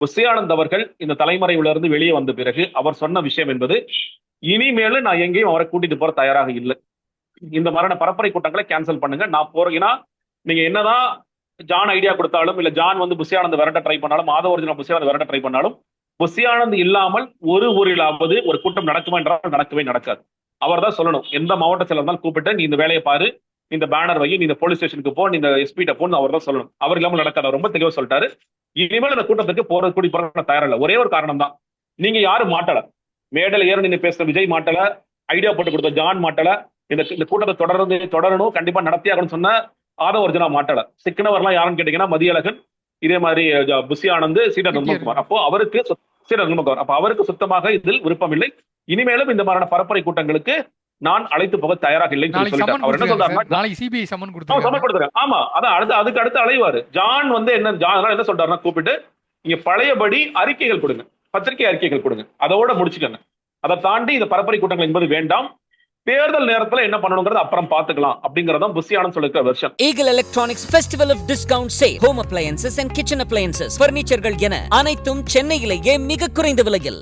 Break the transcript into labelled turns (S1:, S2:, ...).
S1: Bussy Anand அவர்கள் இந்த தலைமறைவிலிருந்து வெளியே வந்த பிறகு அவர் சொன்ன விஷயம் என்பது, இனிமேலும் நான் எங்கேயும் அவரை கூட்டிட்டு போற தயாராக இல்லை. இந்த மாதிரியான பரப்புரை கூட்டங்களை கேன்சல் பண்ணுங்க. நான் போறேன். ஏன்னா நீங்க என்னதான் ஜான் ஐடியா கொடுத்தாலும், இல்ல ஜான் வந்து புஷி ஆனந்த் விரட்ட ட்ரை பண்ணாலும், மாதவ ஒரிஜினல் புஷி ஆனந்த் விரட்ட ட்ரை பண்ணாலும், புஷி ஆனந்த் இல்லாமல் ஒரு ஊரிலாவது ஒரு கூட்டம் நடக்குமா என்றால் நடக்கவே நடக்காது. அவர் தான் சொல்லணும். எந்த மாவட்ட செயலர் இருந்தாலும் கூப்பிட்டு, நீ இந்த வேலையை பாரு, இந்த பேனர் வை, நீ இந்த போலீஸ் ஸ்டேஷனுக்கு போ, நீ இந்த எஸ்பிட்ட போன்னு அவர் தான் சொல்லணும். அவர் இல்லாமல் நடக்காது. அவர் ரொம்ப தெளிவா சொல்லிட்டாரு. இனிமேல் இந்த கூட்டத்துக்கு போறது கூடி போற தயாரில்ல. ஒரே ஒரு காரணம் தான், நீங்க யாரும் மாட்டல. மேடல் ஏற நீங்க பேசுற விஜய் மாட்டல, ஐடியா போட்டு கொடுத்த ஜான் மாட்டல, இந்த கூட்டத்தை தொடரணும், கண்டிப்பா நடத்தியாகணும்னு சொன்ன ஆதவ ஒரிஜினா மாட்டல. சிக்கனவர்லாம் யாருன்னு கேட்டீங்கன்னா மதியழகன், இதே மாதிரி புஷி ஆனந்த், சீடர் நிர்மல்குமார். அப்போ அவருக்கு சீடர் நிர்மல்குமார், அப்ப அவருக்கு சுத்தமாக இதில் விருப்பம் இல்லை. இனிமேலும் இந்த மாதிரியான பரப்புரை கூட்டங்களுக்கு நான் அழைத்து போக தயாராக இல்லைன்னு சொல்லிட்டார். அவர் என்ன சொல்றாருன்னா, சம்மன் கொடுத்துறேன். ஆமா, அதான் அதுக்கு அடுத்து அலைவாரு. ஜான் வந்து என்ன சொல்றாருன்னா, கூப்பிட்டு நீங்க பழையபடி அறிக்கைகள் கொடுங்க, பத்திரிகை அறிக்கைகள் கொடுங்க, அதோட முடிச்சுக்கங்க. அதை தாண்டி இந்த பரப்புரை கூட்டங்கள் என்பது வேண்டாம். தேர்தல் நேரத்துல என்ன பண்ணணுங்கிறது அப்புறம் பாத்துக்கலாம் அப்படிங்கறதான் புஷி ஆனந்த் சொல்லிருக்கிற version.
S2: Eagle electronics festival off discount sale. Home appliances and kitchen appliances, பர்னிச்சர்கள் என அனைத்தும் சென்னையிலேயே மிக குறைந்த விலையில்.